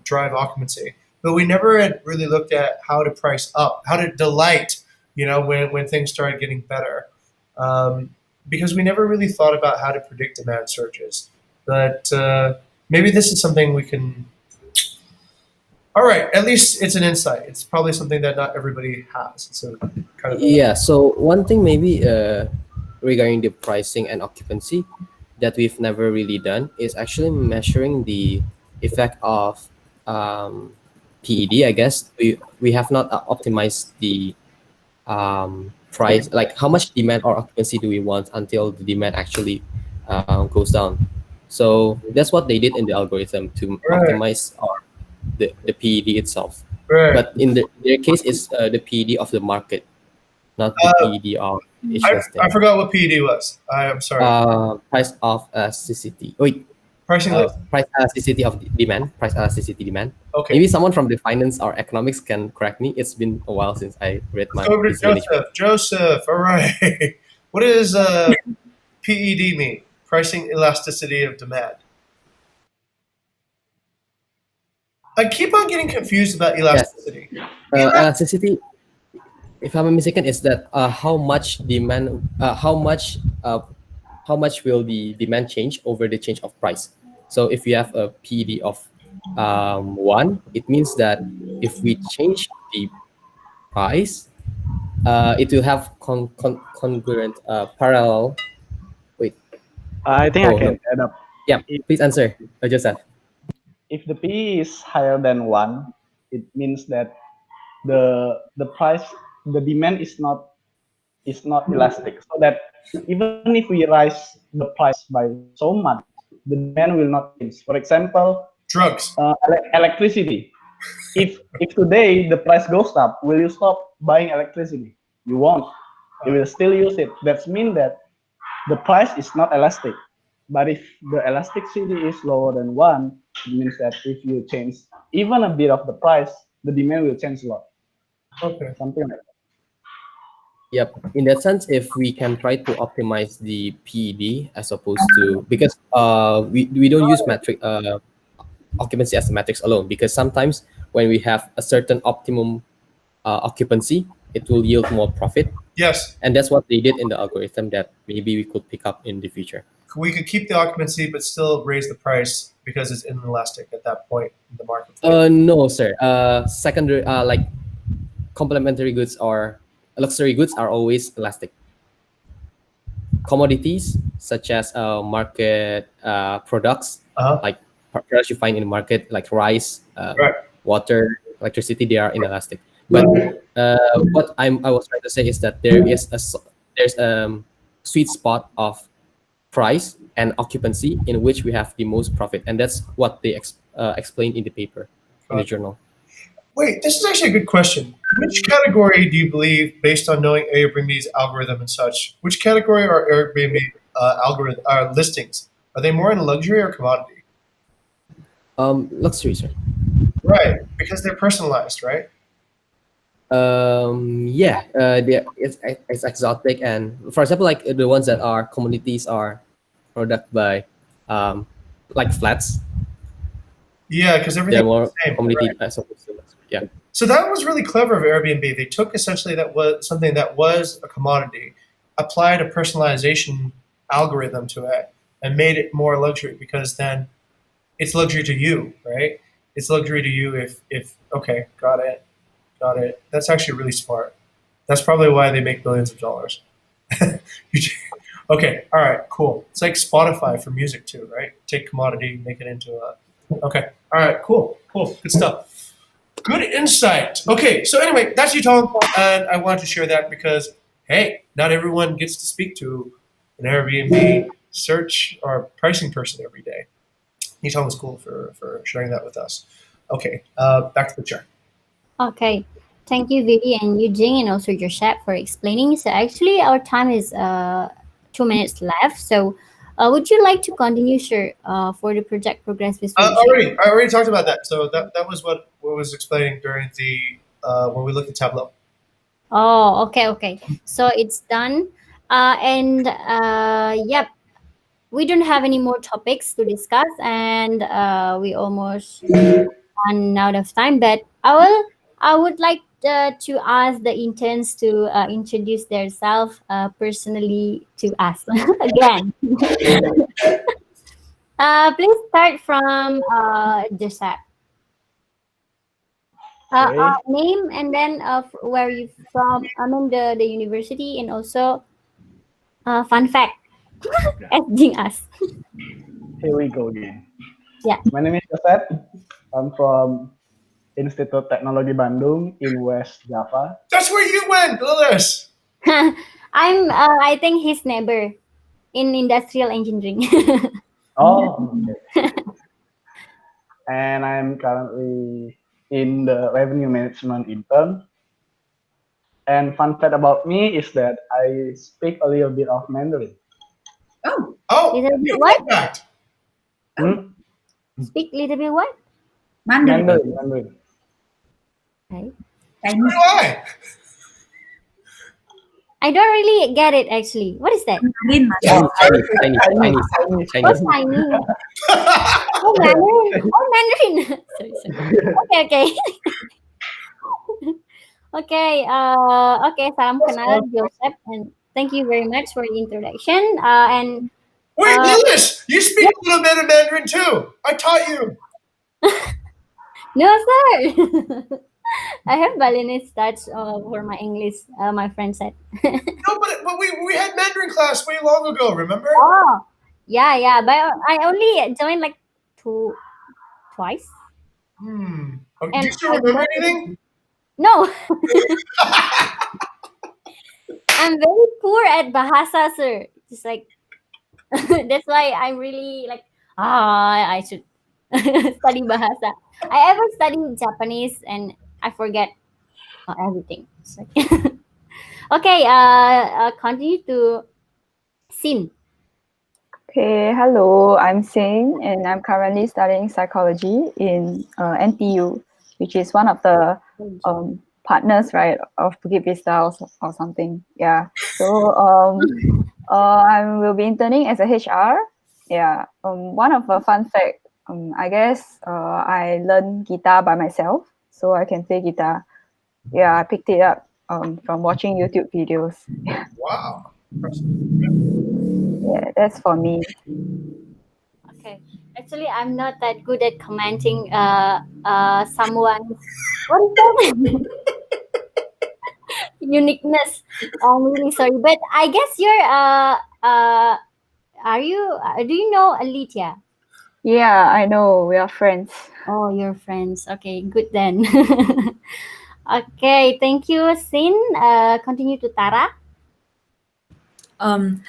drive occupancy. But we never had really looked at how to price up, how to delight, when things started getting better. Because we never really thought about how to predict demand surges. But maybe this is something we can all right, at least it's an insight. It's probably something that not everybody has. It's a kind of Yeah. So one thing maybe regarding the pricing and occupancy, that we've never really done is actually measuring the effect of um, PED. I guess we have not optimized the price, like how much demand or occupancy do we want until the demand actually goes down. So that's what they did in the algorithm to Right, optimize the PED itself. right. But in their case, it's the PED of the market, not the Uh, PED of each I listing. forgot what PED was. I'm sorry. Price of elasticity. Wait, Pricing list. price elasticity of demand. Price elasticity demand. Okay. Maybe someone from the finance or economics can correct me. It's been a while since I read Let's my go over to business management. Joseph. Joseph, all right. What does PED mean? Pricing elasticity of demand. I keep on getting confused about Yes, elasticity. Elasticity. elasticity, if I'm not mistaken, is that how much demand, how much will the demand change over the change of price. So if you have a PD of one, it means that if we change the price, it will have congruent parallel. Wait, I think I oh can no, add up. yeah. If Please answer, Joseph. if the PE is higher than one, it means that the price, the demand is not elastic. So that even if we rise the price by so much, the demand will not change. For example, Drugs. electricity. If today the price goes up, will you stop buying electricity? You won't. You will still use it. That means that the price is not elastic. But if the elasticity is lower than one, it means that if you change even a bit of the price, the demand will change a lot. Okay. Something like that. Yep. In that sense, if we can try to optimize the PED as opposed to, because we don't use metric occupancy as a metrics alone, because sometimes when we have a certain optimum occupancy, it will yield more profit, Yes, and that's what they did in the algorithm that maybe we could pick up in the future. we could keep the occupancy but still raise the price because it's inelastic at that point in the marketplace. No, sir. Secondary, like complementary goods or luxury goods are always elastic. Commodities such as market products, Uh huh. like products you find in the market like rice, Right. water, electricity, they are inelastic. But Right. what I was trying to say is that there is there's sweet spot of price and occupancy in which we have the most profit, and that's what they explained in the paper, in the Got it. journal. Wait, this is actually a good question. Which category do you believe, based on knowing Airbnb's algorithm and such, which category are Airbnb algorithm listings? Are they more in luxury or commodity? Luxury, sir. Right, because they're personalized, right? Yeah, it's exotic, and for example, like the ones that are communities are product by um like flats. Yeah, because They're everything's more the same. community Right. as opposed to luxury. Yeah. So that was really clever of Airbnb. They took essentially that was something that was a commodity, applied a personalization algorithm to it, and made it more luxury because then it's luxury to you, right? It's luxury to you if okay, got it. That's actually really smart. That's probably why they make billions of dollars. Okay, all right, cool. It's like Spotify for music too, right? Take commodity, make it into a. Okay, all right, cool, good stuff. Good insight. Okay, so anyway, that's you, Tom, and I wanted to share that because hey, not everyone gets to speak to an Airbnb search or pricing person every day. Tom was cool for sharing that with us. Okay, back to the chart. Okay. Thank you, Vivi and Eugene, and also Joseph for explaining. So actually, our time is 2 minutes left. So, would you like to continue, sir, for the project progress visualization? I already talked about that. So that was what was explaining during the when we looked at Tableau. Oh, okay, okay. So it's done. And yep, we don't have any more topics to discuss, and we almost run out of time. But I would like to ask the interns to introduce themselves personally to us again. Please start from Joseph. Okay. Name and then where you from. I mean the university and also fun fact. Yeah. Asking us. Here we go again. Yeah. My name is Joseph. I'm from Institut Teknologi Bandung in West Java. That's where you went, Lilith. I think his neighbor in industrial engineering. Oh, okay. And I'm currently in the revenue management intern. And fun fact about me is that I speak a little bit of Mandarin. Oh, Oh, Little bit new what? fun fact. Hmm? Speak little bit what? Mandarin, Mandarin, Mandarin. Okay. So do Chinese, I. I don't really get it actually. What is that? Mandarin, Oh, Chinese, Mandarin. Chinese, Chinese, Chinese, Chinese, Chinese. Oh, Chinese. Chinese. Oh, Mandarin. Oh, Mandarin. Sorry, sorry. Okay, okay. Okay. Okay. Salam kenal, Joseph, and thank you very much for the introduction. And Wait, uh, Lilith, you speak yeah, a little bit of Mandarin too. I taught you. no, sir. I have Balinese touch for my English. My friend said. No, but we had Mandarin class way long ago. Remember? Oh, yeah, yeah. But I only joined like twice, Okay, do and you still remember anything? no, I'm very poor at bahasa, sir. Just like that's why I'm really like I should study bahasa. I ever studied Japanese and I forget everything. It's like okay, continue to sin. Okay, hello, I'm Sing, and I'm currently studying psychology in NTU, which is one of the partners, right, of Bukit Vista or something. Yeah. So I will be interning as a HR. Yeah. One of the fun fact, I guess I learned guitar by myself, so I can play guitar. Yeah, I picked it up from watching YouTube videos. Wow. Yeah, that's for me. Okay. Actually, I'm not that good at commenting someone's what is that uniqueness. I'm really sorry, but I guess you're are you do you know Alicia? Yeah, I know we are friends. Oh, you're friends. Okay, good then. Okay, thank you, Sin. Continue to Tara.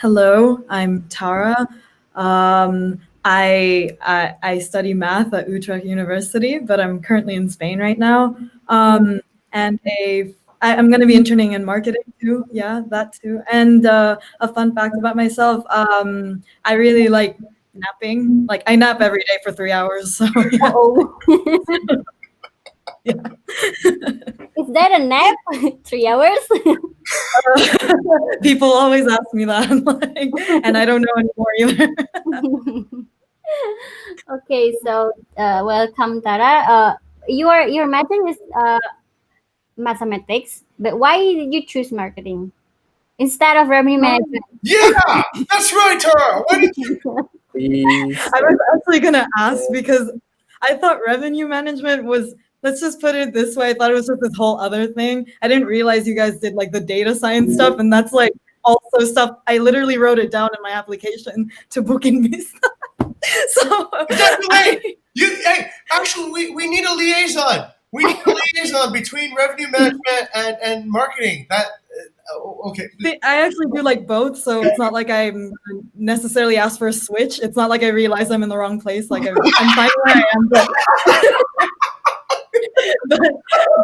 Hello, I'm Tara. I study math at Utrecht University, but I'm currently in Spain right now. And I'm going to be interning in marketing too. Yeah, that too. And a fun fact about myself: I really like napping. Like I nap every day for 3 hours. So yeah, Oh, yeah. is that a nap? 3 hours? People always ask me that, like, and I don't know anymore either. Okay, so welcome, Tara. Your major is mathematics, but why did you choose marketing instead of revenue management? Yeah, that's right, Tara. Why did you? Please. I was actually gonna ask because I thought revenue management was, let's just put it this way, I thought it was just this whole other thing. I didn't realize you guys did like the data science stuff, and that's like also stuff I literally wrote it down in my application to Booking Vista. So Definitely. Hey, actually, we need a liaison. We need a liaison between revenue management and marketing. Okay. I actually do like both, so it's not like I'm necessarily asked for a switch. It's not like I realize I'm in the wrong place. Like I'm fine where I am, but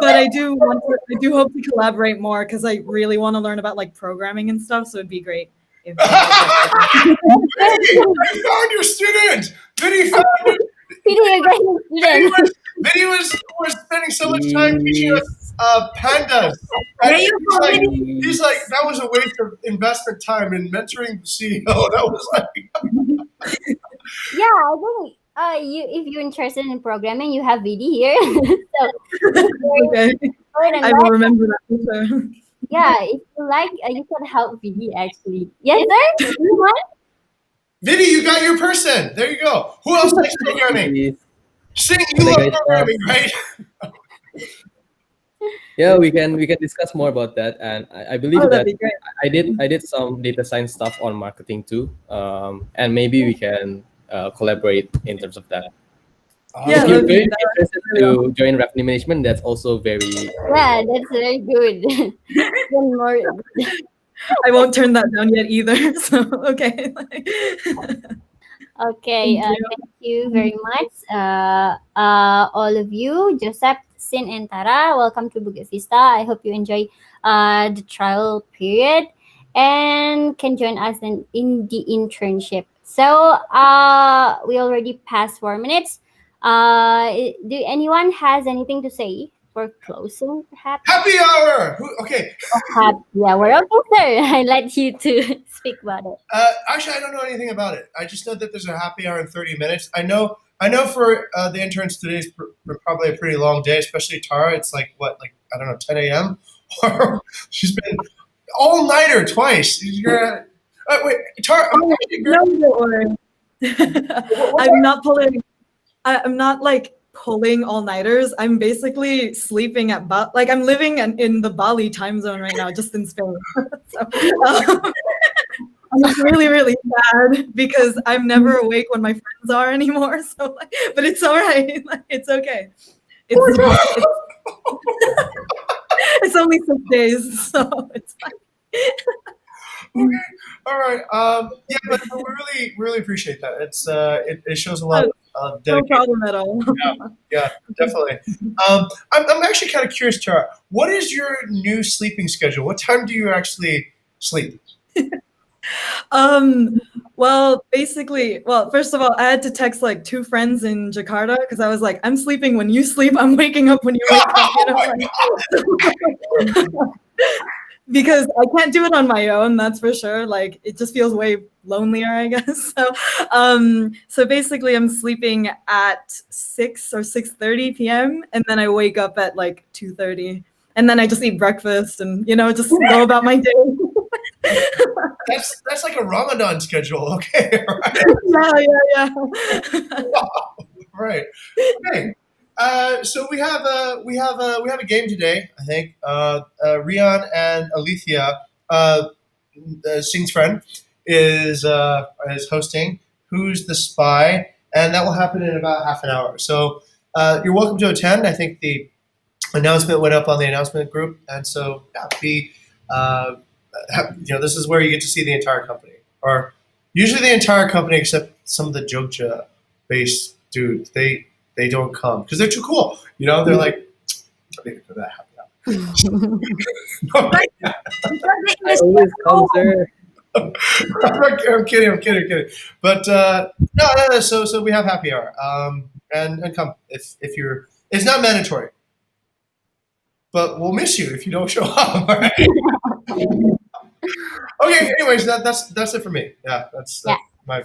but I do hope to collaborate more because I really want to learn about like programming and stuff. So it'd be great if you guys like. Vinny, I found your student. Vinny found your, Video game Vinny student. was spending so much time teaching us Please. pandas. There And you go, Vinny. he's like, that was a waste of investment time in mentoring the CEO. That was like, Yeah, I think you if you're interested in programming, you have VD here. So if you're Okay, interested in I will that, remember that for sure. yeah, if you like, you can help VD actually. Yes, sir. Do you want? Vinny, you got your person. There you go. Who else likes programming? Please. Sing, you Boleh love guys, programming, right? Yeah, we can discuss more about that, and I Oh, believe that'd that be great. I did some data science stuff on marketing too, and maybe we can collaborate in terms of that. Yeah, If Awesome. you're that'd be very that would interested be really to awesome. join revenue management, that's also very Yeah, that's very good. Even more. I won't turn that down yet either. So okay. Okay, Thank you. thank you very much, all of you, Joseph, Sin, and Tara. Welcome to Bukit Vista. I hope you enjoy the trial period and can join us in the internship. So, we already passed 4 minutes. Do anyone has anything to say for closing, perhaps? Happy hour. Okay. Yeah, we're okay, sir. I let you to speak about it. Actually, I don't know anything about it. I just know that there's a happy hour in 30 minutes. I know. I know for the interns today's probably a pretty long day, especially Tara. It's like what, like I don't know, 10 a.m. Or she's been all nighter twice. You're wait, Tara. Oh, Actually, no, don't worry. what I'm not pulling. I'm not like pulling all nighters. I'm basically sleeping at like I'm living in the Bali time zone right now, just in Spain. So, and it's really really sad because I'm never awake when my friends are anymore. So, like, but it's all right. Like, it's okay. It's only 6 days, so it's fine. Okay. All right. Yeah, but we really appreciate that. It shows a lot Oh, of no dedication. problem at all. Yeah, definitely. I'm actually kind of curious, Tara. What is your new sleeping schedule? What time do you actually sleep? Um, well, basically, well, first of all, I had to text like two friends in Jakarta because I was like, I'm sleeping when you sleep, I'm waking up when you wake up, you Oh know, my like, because I can't do it on my own, that's for sure. Like it just feels way lonelier, I guess. So basically I'm sleeping at 6 or 6:30 p.m. and then I wake up at like 2:30. And then I just eat breakfast and just go about my day. That's like a Ramadan schedule. Okay, all right, Yeah. right. Okay. So we have a game today. I think Rian and Alethea, Sing's friend, is hosting. Who's the spy? And that will happen in about half an hour. So you're welcome to attend. I think the announcement went up on the announcement group, and so yeah, this is where you get to see the entire company, or usually the entire company, except some of the Jogja based dudes. They don't come because they're too cool. They're like, I need to go to that happy hour. I always come, sir. I'm kidding. But no. So we have happy hour. And come if you're. It's not mandatory, but we'll miss you if you don't show up. All right? Okay. Anyways, that's it for me. Yeah, that's Yeah. my